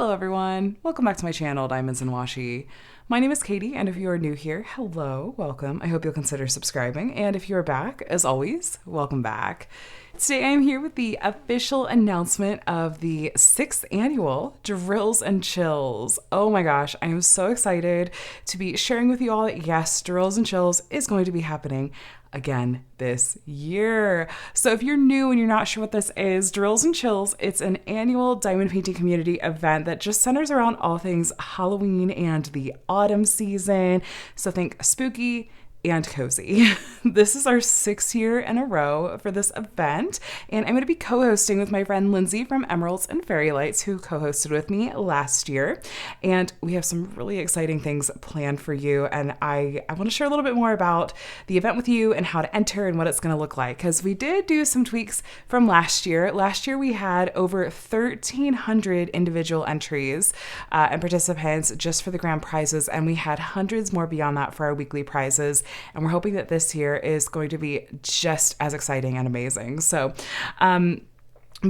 Hello everyone, welcome back to my channel, Diamonds and Washi. My name is Katie, and if you are new here, hello, welcome. I hope you'll consider subscribing, and if you are back, as always, welcome back. Today I am here with the official announcement of the 6th annual Drills and Chills. Oh my gosh, I am so excited to be sharing with you all that yes, Drills and Chills is going to be happening again this year. So if you're new and you're not sure what this is, Drills and Chills, it's an annual diamond painting community event that just centers around all things Halloween and the autumn season. So think spooky and cozy. This is our 6th year in a row for this event, and I'm going to be co-hosting with my friend Lindsay from Emeralds and Fairy Lights, who co-hosted with me last year, and we have some really exciting things planned for you, and I want to share a little bit more about the event with you and how to enter and what it's going to look like, because we did do some tweaks from last year. Last year we had over 1,300 individual entries and participants just for the grand prizes, and we had hundreds more beyond that for our weekly prizes. And we're hoping that this year is going to be just as exciting and amazing. So,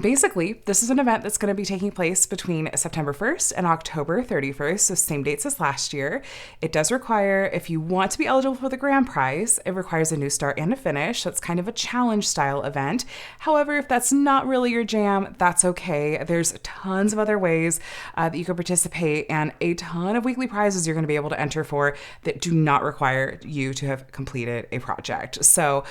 basically, this is an event that's going to be taking place between September 1st and October 31st, so same dates as last year. It does require, if you want to be eligible for the grand prize, it requires a new start and a finish, so it's kind of a challenge style event. However, if that's not really your jam, that's okay. There's tons of other ways that you can participate, and a ton of weekly prizes you're going to be able to enter for that do not require you to have completed a project. So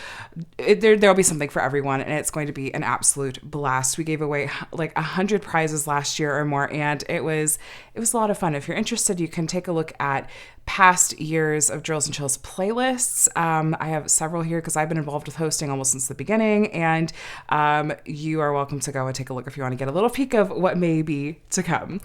there'll be something for everyone, and it's going to be an absolute blast. We gave away like 100 prizes last year or more, and it was a lot of fun. If you're interested, you can take a look at past years of Drills and Chills playlists. I have several here because I've been involved with hosting almost since the beginning, and you are welcome to go and take a look if you want to get a little peek of what may be to come.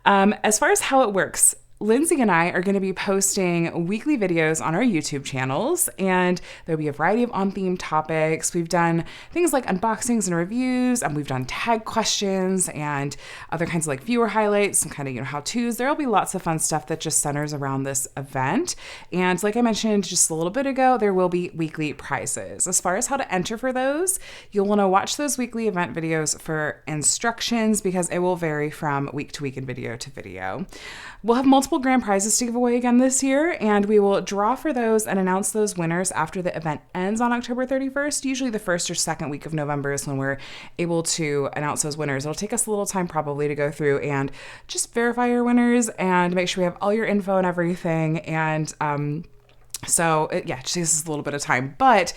As far as how it works, Lindsay and I are going to be posting weekly videos on our YouTube channels, and there'll be a variety of on-theme topics. We've done things like unboxings and reviews, and we've done tag questions and other kinds of like viewer highlights and kind of, how-tos. There'll be lots of fun stuff that just centers around this event. And like I mentioned just a little bit ago, there will be weekly prizes. As far as how to enter for those, you'll want to watch those weekly event videos for instructions because it will vary from week to week and video to video. We'll have multiple grand prizes to give away again this year, and we will draw for those and announce those winners after the event ends on October 31st. Usually the first or second week of November is when we're able to announce those winners. It'll take us a little time probably to go through and just verify your winners and make sure we have all your info and everything. And so it just takes us a little bit of time, but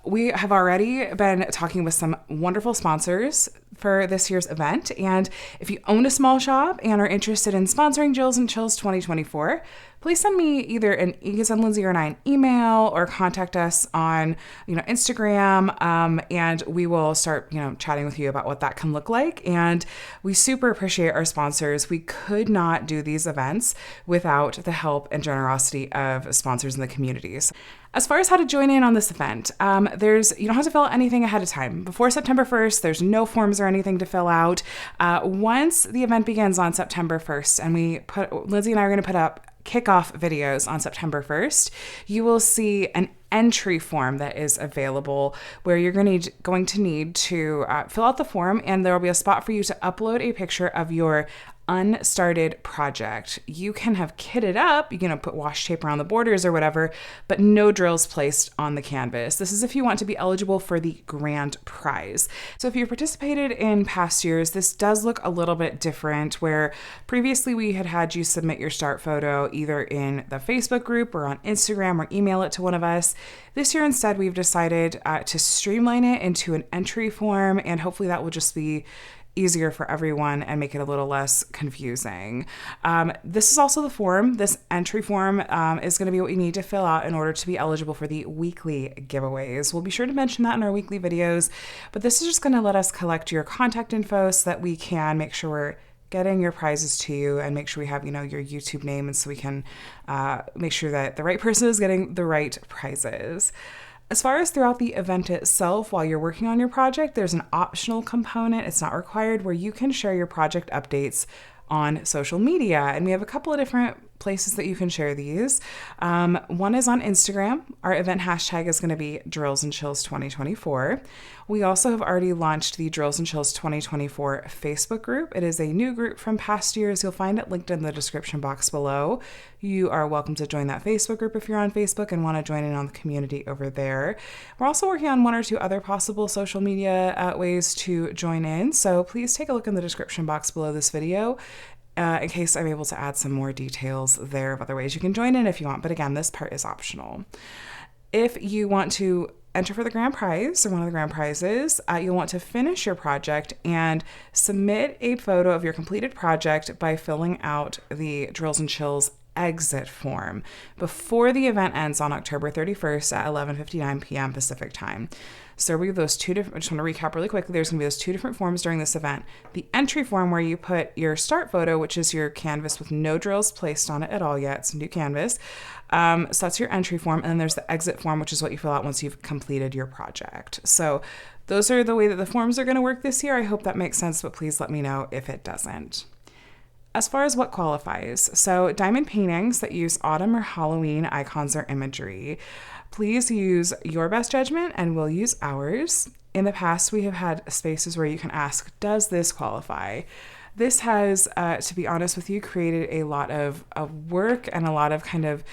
we have already been talking with some wonderful sponsors for this year's event. And if you own a small shop and are interested in sponsoring Drills and Chills 2024, please send me you can send Lindsay or I an email or contact us on, Instagram, and we will start, chatting with you about what that can look like. And we super appreciate our sponsors. We could not do these events without the help and generosity of sponsors in the communities. As far as how to join in on this event, you don't have to fill out anything ahead of time. Before September 1st, there's no forms or anything to fill out. Once the event begins on September 1st, and Lindsay and I are going to put up kickoff videos on September 1st, you will see an entry form that is available where you're going to need to fill out the form, and there will be a spot for you to upload a picture of your unstarted project. You can have kitted up, put washi tape around the borders or whatever, but no drills placed on the canvas. This is if you want to be eligible for the grand prize. So if you participated in past years, this does look a little bit different, where previously we had you submit your start photo either in the Facebook group or on Instagram or email it to one of us. This year instead, we've decided to streamline it into an entry form, and hopefully that will just be easier for everyone and make it a little less confusing. This is also the form. This entry form is going to be what you need to fill out in order to be eligible for the weekly giveaways. We'll be sure to mention that in our weekly videos, but this is just going to let us collect your contact info so that we can make sure we're getting your prizes to you and make sure we have, your YouTube name, and so we can make sure that the right person is getting the right prizes. As far as throughout the event itself, while you're working on your project, there's an optional component, it's not required, where you can share your project updates on social media. And we have a couple of different places that you can share these. One is on Instagram. Our event hashtag is going to be Drills and Chills 2024. We also have already launched the Drills and Chills 2024 Facebook group. It is a new group from past years. You'll find it linked in the description box below. You are welcome to join that Facebook group if you're on Facebook and want to join in on the community over there. We're also working on one or two other possible social media ways to join in, so please take a look in the description box below this video in case I'm able to add some more details there of other ways you can join in if you want. But again, this part is optional. If you want to enter for the grand prize or one of the grand prizes, you'll want to finish your project and submit a photo of your completed project by filling out the Drills and Chills exit form before the event ends on October 31st at 11:59 p.m. Pacific time. So we have those two different, I just want to recap really quickly. There's going to be those two different forms during this event. The entry form where you put your start photo, which is your canvas with no drills placed on it at all yet. It's a new canvas. So that's your entry form. And then there's the exit form, which is what you fill out once you've completed your project. So those are the way that the forms are going to work this year. I hope that makes sense, but please let me know if it doesn't. As far as what qualifies, so diamond paintings that use autumn or Halloween icons or imagery, please use your best judgment and we'll use ours. In the past, we have had spaces where you can ask, does this qualify? This has, to be honest with you, created a lot of work and a lot of kind of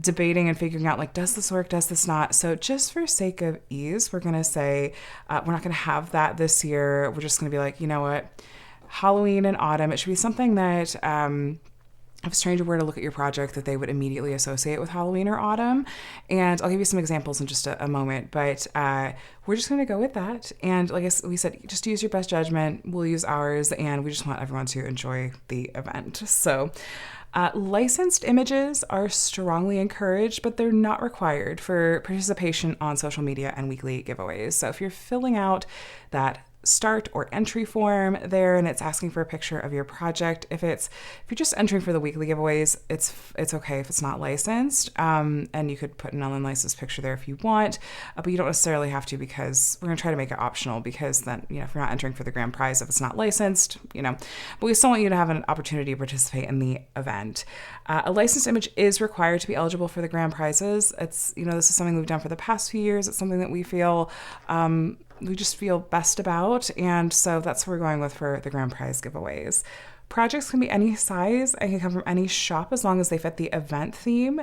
debating and figuring out, like, does this work, does this not? So just for sake of ease, we're going to say we're not going to have that this year. We're just going to be like, you know what? Halloween and autumn, it should be something that if a stranger were to look at your project that they would immediately associate with Halloween or autumn. And I'll give you some examples in just a moment, but we're just going to go with that. And like we said, just use your best judgment. We'll use ours, and we just want everyone to enjoy the event. So licensed images are strongly encouraged, but they're not required for participation on social media and weekly giveaways. So if you're filling out that start or entry form there and it's asking for a picture of your project, if you're just entering for the weekly giveaways, it's okay if it's not licensed, and you could put an unlicensed picture there if you want, but you don't necessarily have to, because we're going to try to make it optional, because then, you know, if you're not entering for the grand prize, if it's not licensed, you know, but we still want you to have an opportunity to participate in the event. A licensed image is required to be eligible for the grand prizes. It's, you know, this is something we've done for the past few years. It's something that we feel we just feel best about, and so that's what we're going with for the grand prize giveaways. Projects can be any size and can come from any shop as long as they fit the event theme.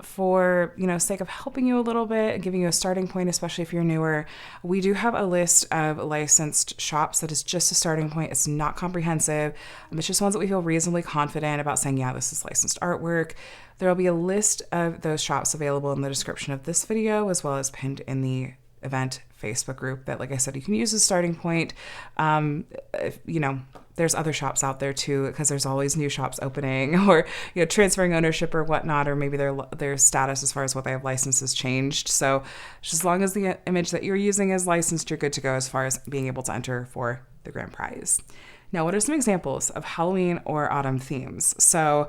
For, you know, sake of helping you a little bit and giving you a starting point, especially if you're newer, we do have a list of licensed shops that is just a starting point. It's not comprehensive. It's just ones that we feel reasonably confident about saying, yeah, this is licensed artwork. There will be a list of those shops available in the description of this video, as well as pinned in the event Facebook group that, like I said, you can use as a starting point. You know, there's other shops out there too, because there's always new shops opening, or, you know, transferring ownership or whatnot, or maybe their status as far as what they have licenses changed. So just as long as the image that you're using is licensed, you're good to go as far as being able to enter for the grand prize. Now, what are some examples of Halloween or autumn themes? So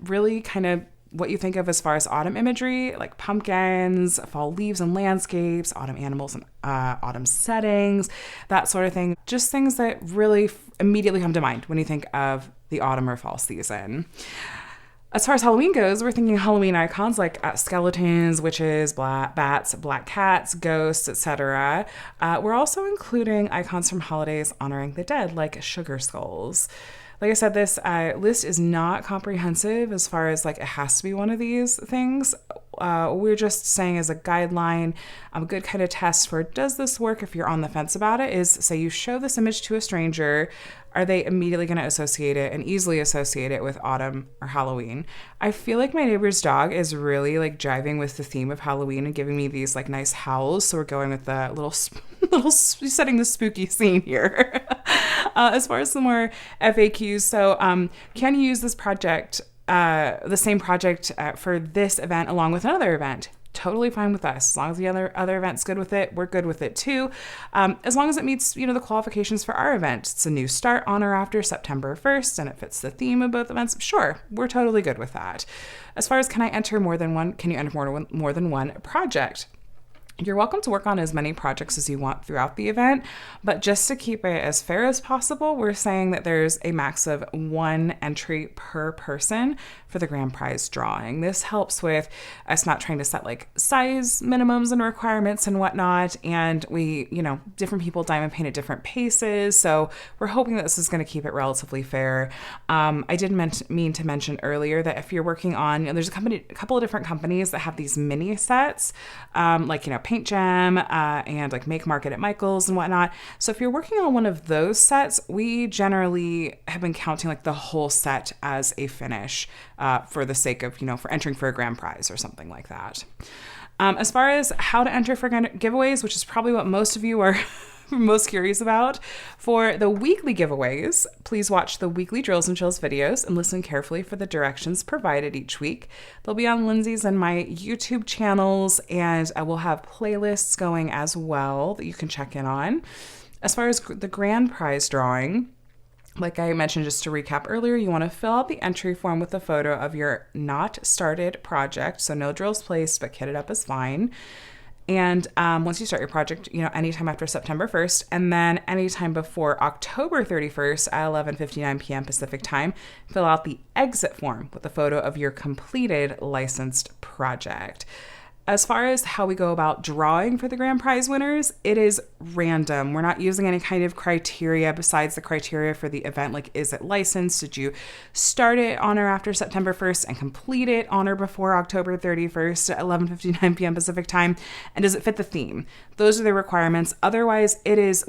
really kind of what you think of as far as autumn imagery, like pumpkins, fall leaves and landscapes, autumn animals and autumn settings, that sort of thing. Just things that really immediately come to mind when you think of the autumn or fall season. As far as Halloween goes, we're thinking Halloween icons like skeletons, witches, bats, black cats, ghosts, etc. We're also including icons from holidays honoring the dead, like sugar skulls. Like I said, this list is not comprehensive as far as like it has to be one of these things. We're just saying as a guideline, a good kind of test for does this work if you're on the fence about it is, say you show this image to a stranger, are they immediately going to associate it and easily associate it with autumn or Halloween? I feel like my neighbor's dog is really like jiving with the theme of Halloween and giving me these like nice howls. So we're going with the little setting the spooky scene here. As far as some more FAQs, so can you use this project, the same project for this event along with another event? Totally fine with us. As long as the other event's good with it, we're good with it too. As long as it meets, you know, the qualifications for our event. It's a new start on or after September 1st, and it fits the theme of both events. Sure, we're totally good with that. As far as can you enter more than one project? You're welcome to work on as many projects as you want throughout the event, but just to keep it as fair as possible, we're saying that there's a max of 1 entry per person for the grand prize drawing. This helps with us not trying to set like size minimums and requirements and whatnot. And we, different people diamond paint at different paces. So we're hoping that this is going to keep it relatively fair. I did mean to mention earlier that if you're working on, there's a couple of different companies that have these mini sets, Paint Gem and like Make Market at Michael's and whatnot. So if you're working on one of those sets, we generally have been counting like the whole set as a finish for the sake of, for entering for a grand prize or something like that. As far as how to enter for giveaways, which is probably what most of you are most curious about, for the weekly giveaways, please watch the weekly Drills and Chills videos and listen carefully for the directions provided each week. They'll be on Lindsay's and my YouTube channels, and I will have playlists going as well that you can check in on. As far as the grand prize drawing, like I mentioned, just to recap earlier, you want to fill out the entry form with a photo of your not started project. So no drills placed, but kitted up is fine. And once you start your project, anytime after September 1st, and then anytime before October 31st at 11:59 p.m. Pacific time, fill out the exit form with a photo of your completed licensed project. As far as how we go about drawing for the grand prize winners, it is random. We're not using any kind of criteria besides the criteria for the event. Like, is it licensed? Did you start it on or after September 1st and complete it on or before October 31st at 11:59 p.m. Pacific time? And does it fit the theme? Those are the requirements. Otherwise,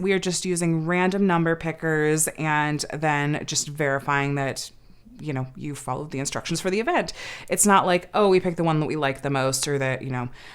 we are just using random number pickers and then just verifying that you followed the instructions for the event. It's not like, oh, we picked the one that we like the most or that,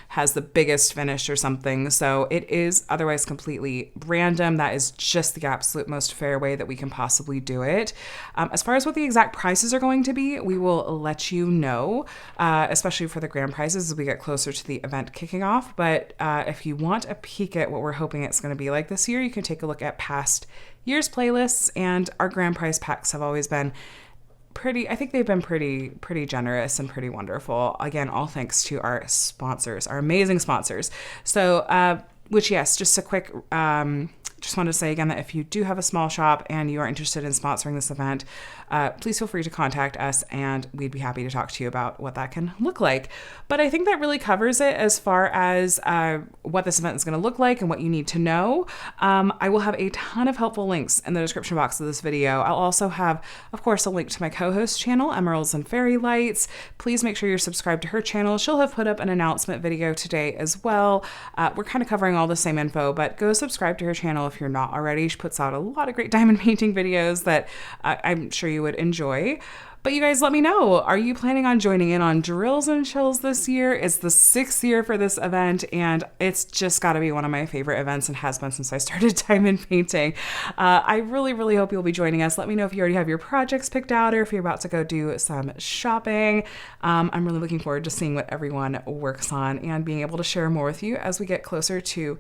has the biggest finish or something. So it is otherwise completely random. That is just the absolute most fair way that we can possibly do it. As far as what the exact prices are going to be, we will let you know, especially for the grand prizes as we get closer to the event kicking off. But if you want a peek at what we're hoping it's going to be like this year, you can take a look at past year's playlists, and our grand prize packs have always been I think they've been pretty generous and pretty wonderful. Again, all thanks to our sponsors, our amazing sponsors. So, just a quick, just want to say again that if you do have a small shop and you are interested in sponsoring this event, please feel free to contact us and we'd be happy to talk to you about what that can look like. But I think that really covers it as far as what this event is going to look like and what you need to know. I will have a ton of helpful links in the description box of this video. I'll also have, of course, a link to my co-host channel, Emeralds and Fairy Lights. Please make sure you're subscribed to her channel. She'll have put up an announcement video today as well. We're kind of covering all the same info, but go subscribe to her channel if you're not already. She puts out a lot of great diamond painting videos that I'm sure you would enjoy. But you guys, let me know. Are you planning on joining in on Drills and Chills this year? It's the 6th year for this event, and it's just got to be one of my favorite events and has been since I started diamond painting. I really, really hope you'll be joining us. Let me know if you already have your projects picked out or if you're about to go do some shopping. I'm really looking forward to seeing what everyone works on and being able to share more with you as we get closer to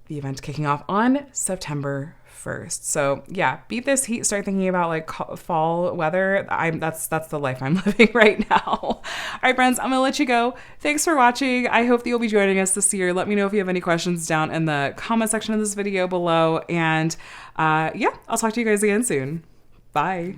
the event kicking off on September 1st. So yeah, beat this heat, start thinking about like fall weather. That's the life I'm living right now. All right, friends, I'm gonna let you go. Thanks for watching. I hope that you'll be joining us this year. Let me know if you have any questions down in the comment section of this video below. And I'll talk to you guys again soon. Bye.